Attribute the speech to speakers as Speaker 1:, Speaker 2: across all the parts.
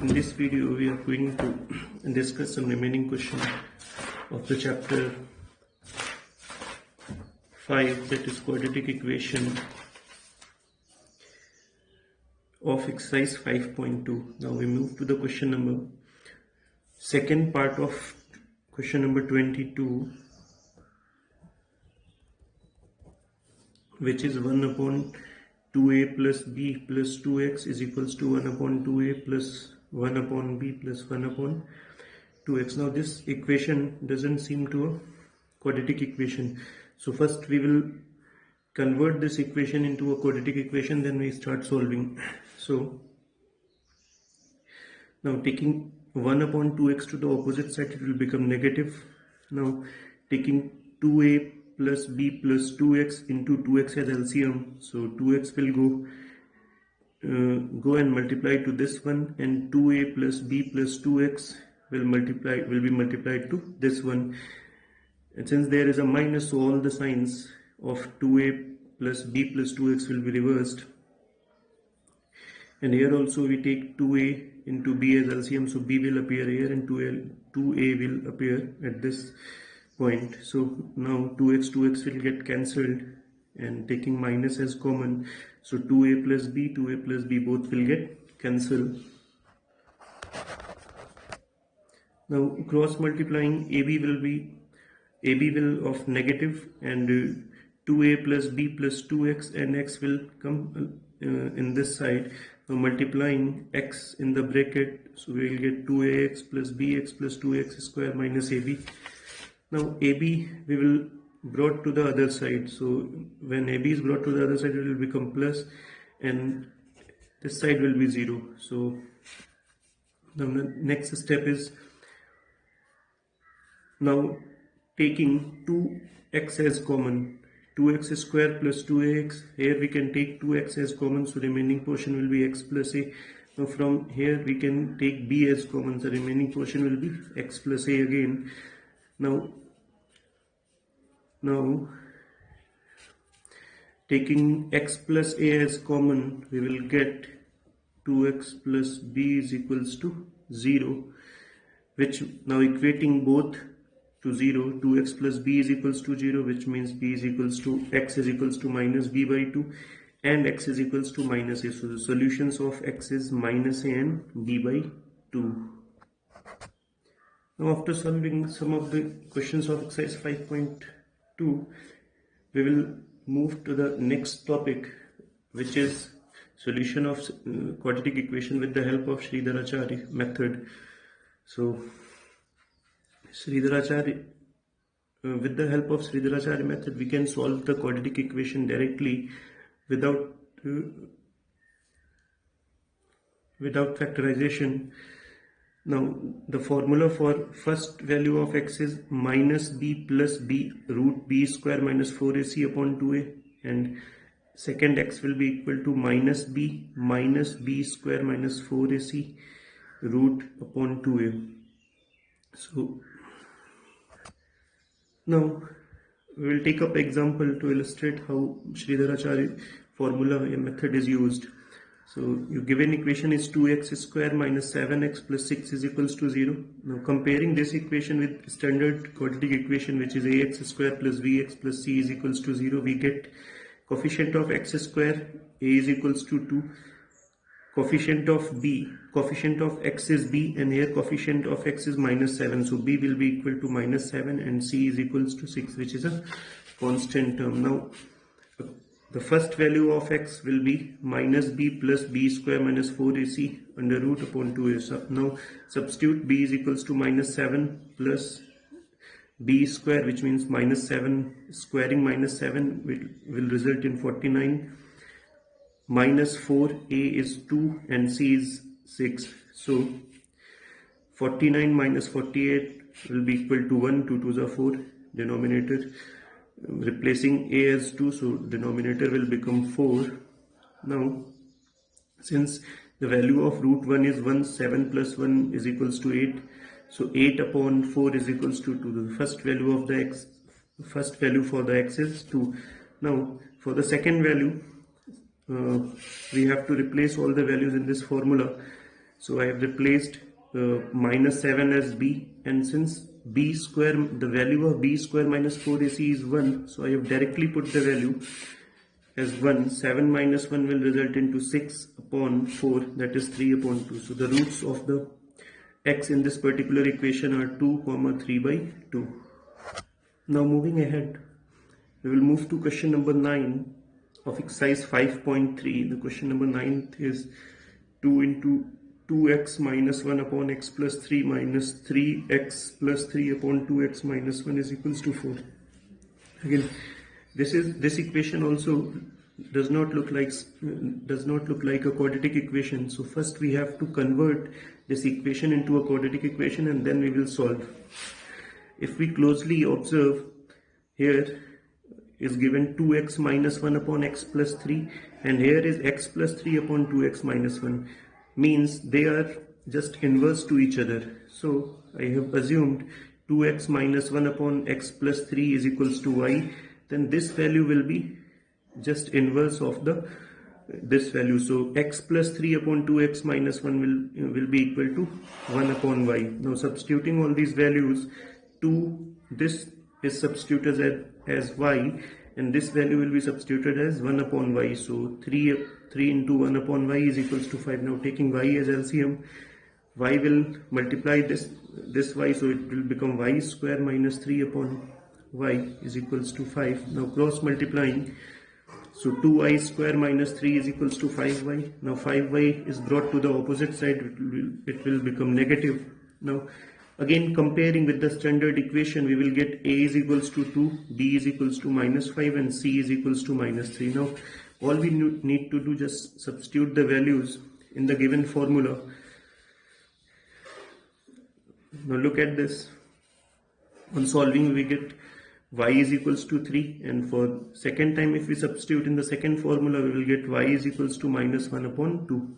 Speaker 1: In this video, we are going to discuss some remaining questions of the chapter 5, that is quadratic equation of exercise 5.2. Now we move to the question number, second part of question number 22, which is 1 upon 2a plus b plus 2x is equals to 1 upon 2a plus 1 upon b plus 1 upon 2x. Now this equation doesn't seem to a quadratic equation. So first we will convert this equation into a quadratic equation, then we start solving. So now taking 1 upon 2x to the opposite side, it will become negative. Now taking 2a plus b plus 2x into 2x as LCM, so 2x will go and multiply to this one, and 2a plus b plus 2x will be multiplied to this one. And since there is a minus, so all the signs of 2a plus b plus 2x will be reversed. And here also we take 2a into b as LCM, so b will appear here and 2a will appear at this point. So now 2x will get cancelled, and taking minus as common, so 2a plus b both will get cancelled. Now cross multiplying, AB will of negative, and 2a plus b plus 2x and x will come in this side. Now multiplying x in the bracket, so we will get 2ax plus bx plus 2x square minus ab. Now AB we will brought to the other side, so when AB is brought to the other side, it will become plus, and this side will be 0. So now the next step is now taking 2x as common, 2x square plus 2ax. Here we can take 2x as common, so remaining portion will be x plus a. Now from here we can take b as common, so remaining portion will be x plus a again. Now taking x plus a as common, we will get 2x plus b is equals to 0, which now equating both to 0, 2x plus b is equals to 0, which means b is equals to x is equals to minus b by 2, and x is equals to minus a. So the solutions of x is minus a and b by 2. Now after solving some of the questions of exercise 5.2, we will move to the next topic, which is solution of quadratic equation with the help of Sridharacharya method. So with the help of Sridharacharya method, we can solve the quadratic equation directly without factorization. Now the formula for first value of x is minus b plus b root b square minus 4ac upon 2a, and second x will be equal to minus b square minus 4ac root upon 2a. So now we will take up example to illustrate how Sridharacharya formula method is used. So your given equation is 2x square minus 7x plus 6 is equals to 0. Now comparing this equation with standard quadratic equation, which is ax square plus bx plus c is equals to 0, we get coefficient of x square, a is equals to 2, coefficient of x is b, and here coefficient of x is minus 7, so b will be equal to minus 7 and c is equals to 6, which is a constant term. Now the first value of x will be minus b plus b square minus 4ac under root upon 2a. So now substitute b is equals to minus 7 plus b square, which means minus 7 squaring minus 7 will result in 49, minus 4a is 2 and c is 6. So 49 minus 48 will be equal to 1, 2 2s are 4, denominator replacing a as 2, so denominator will become 4. Now since the value of root 1 is 1, 7 plus 1 is equals to 8, so 8 upon 4 is equals to 2. The first value for the x is 2. Now for the second value, we have to replace all the values in this formula. So I have replaced minus 7 as b, and since b square, the value of b square minus 4ac is 1, so I have directly put the value as 1. 7 minus 1 will result into 6 upon 4, that is 3 upon 2. So the roots of the x in this particular equation are 2, 3 by 2. Now moving ahead, we will move to question number 9 of exercise 5.3. The question number 9 is 2 into 2x minus 1 upon x plus 3 minus 3x plus 3 upon 2x minus 1 is equals to 4. Again, this equation also does not look like a quadratic equation. So first we have to convert this equation into a quadratic equation, and then we will solve. If we closely observe, here is given 2x minus 1 upon x plus 3, and here is x plus 3 upon 2x minus 1, means they are just inverse to each other. So I have assumed 2x minus 1 upon x plus 3 is equals to y, then this value will be just inverse of this value. So x plus 3 upon 2x minus 1 will be equal to 1 upon y. Now substituting all these values, this is substituted as y, and this value will be substituted as 1 upon y. So 3 into 1 upon y is equals to 5. Now taking y as LCM, y will multiply this y, so it will become y square minus 3 upon y is equals to 5. Now cross multiplying, so 2y square minus 3 is equals to 5y. Now 5y is brought to the opposite side, it will become negative. Now again comparing with the standard equation, we will get a is equals to 2, b is equals to minus 5, and c is equals to minus 3. Now all we need to do, just substitute the values in the given formula. Now look at this. On solving, we get y is equals to 3, and for second time if we substitute in the second formula, we will get y is equals to minus 1 upon 2.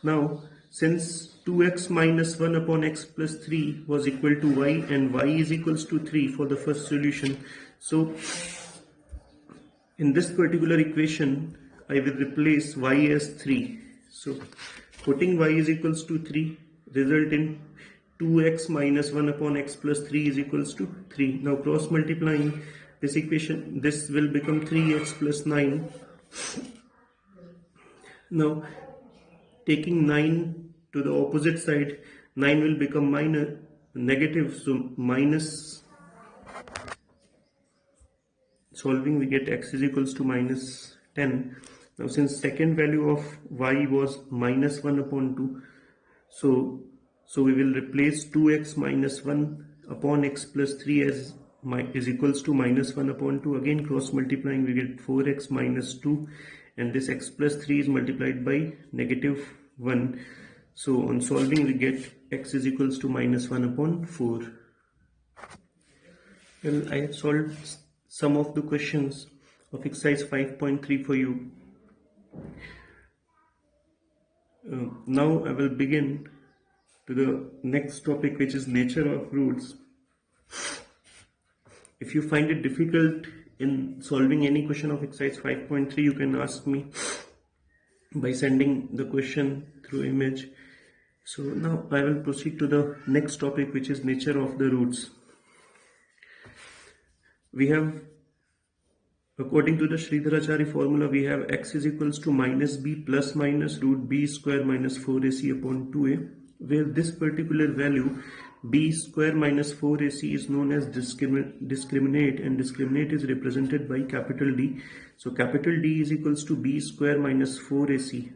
Speaker 1: Now since 2x minus 1 upon x plus 3 was equal to y, and y is equals to 3 for the first solution, so in this particular equation I will replace y as 3. So putting y is equals to 3 result in 2x minus 1 upon x plus 3 is equals to 3. Now cross multiplying this equation, this will become 3x plus 9. Now taking 9 to the opposite side, 9 will become negative, so minus, solving we get x is equals to minus 10. Now since second value of y was minus 1 upon 2, so we will replace 2x minus 1 upon x plus 3 as is equals to minus 1 upon 2. Again cross multiplying, we get 4x minus 2, and this x plus 3 is multiplied by negative 1. So on solving, we get x is equals to minus 1 upon 4. Well, I have solved some of the questions of exercise 5.3 for you. Now I will begin to the next topic, which is nature of roots. If you find it difficult in solving any question of exercise 5.3, you can ask me by sending the question through image. So now I will proceed to the next topic, which is nature of the roots. We have, according to the Sridharacharya formula, we have x is equals to minus b plus minus root b square minus 4ac upon 2a, where this particular value b square minus 4ac is known as discriminant, and discriminant is represented by capital D. So capital D is equals to b square minus 4ac.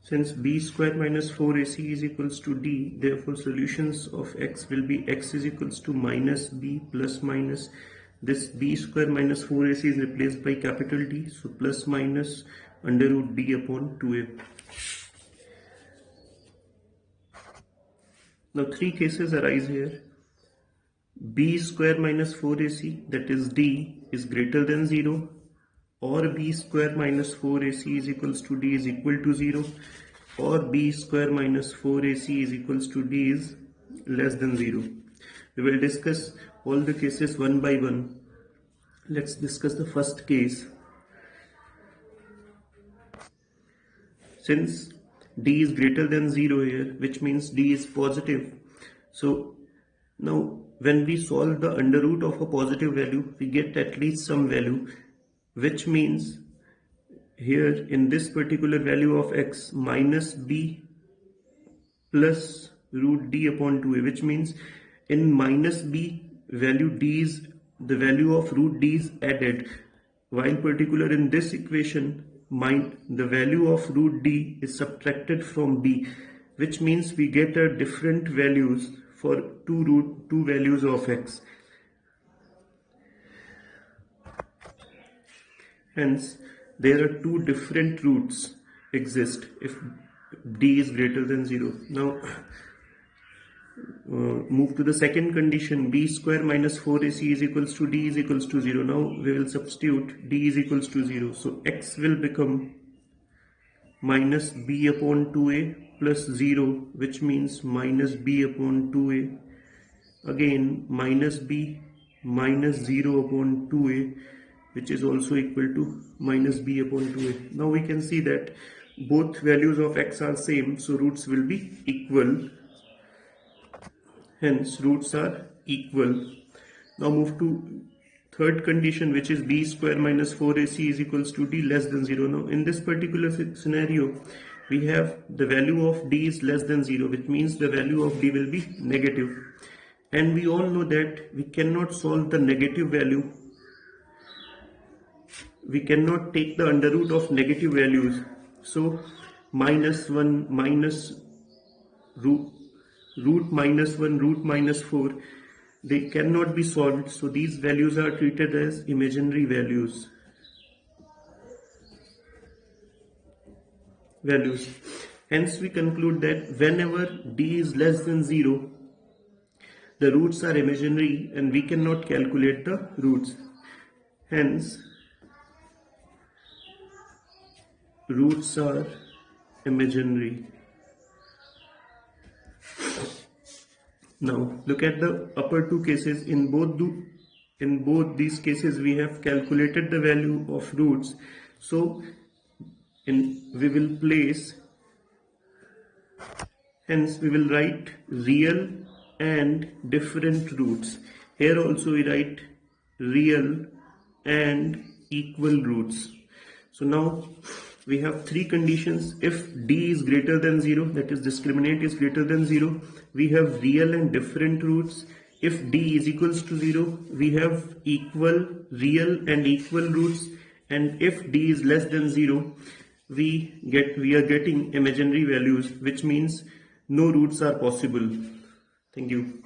Speaker 1: Since b square minus 4ac is equals to d, therefore solutions of x will be x is equals to minus b plus minus. This b square minus 4ac is replaced by capital D, so plus minus under root d upon 2a. Now three cases arise here. B square minus 4ac, that is d, is greater than 0, or b square minus 4ac is equals to d is equal to 0, or b square minus 4ac is equals to d is less than 0. We will discuss all the cases one by one. Let's discuss the first case. since d is greater than 0 here, which means d is positive. So now when we solve the under root of a positive value, we get at least some value, which means here in this particular value of x, minus b plus root d upon 2a, which means in minus b value d is the value of root d is added, while particular in this equation the value of root d is subtracted from b, which means we get a different values for two values of x. Hence there are two different roots exist if d is greater than 0. Now move to the second condition, b square minus 4ac is equals to d is equals to 0. Now we will substitute d is equals to 0. So x will become minus b upon 2a plus 0, which means minus b upon 2a. Again minus b minus 0 upon 2a, which is also equal to minus b upon 2a. Now we can see that both values of x are same, so roots will be equal. Hence roots are equal. Now move to third condition, which is b square minus 4ac is equals to d less than 0. Now in this particular scenario, we have the value of d is less than 0, which means the value of d will be negative. And we all know that we cannot solve the negative value. We cannot take the under root of negative values. So minus 1 minus root minus 1, root minus 4, they cannot be solved. So these values are treated as imaginary values. Hence we conclude that whenever d is less than 0, the roots are imaginary and we cannot calculate the roots. Hence roots are imaginary. Now look at the upper two cases. In both these cases we have calculated the value of roots. So we will place, hence we will write real and different roots. Here also we write real and equal roots. So now we have three conditions. If d is greater than 0, that is discriminant is greater than 0, we have real and different roots. If d is equals to 0, we have equal, real and equal roots. And if d is less than 0, we are getting imaginary values, which means no roots are possible. Thank you.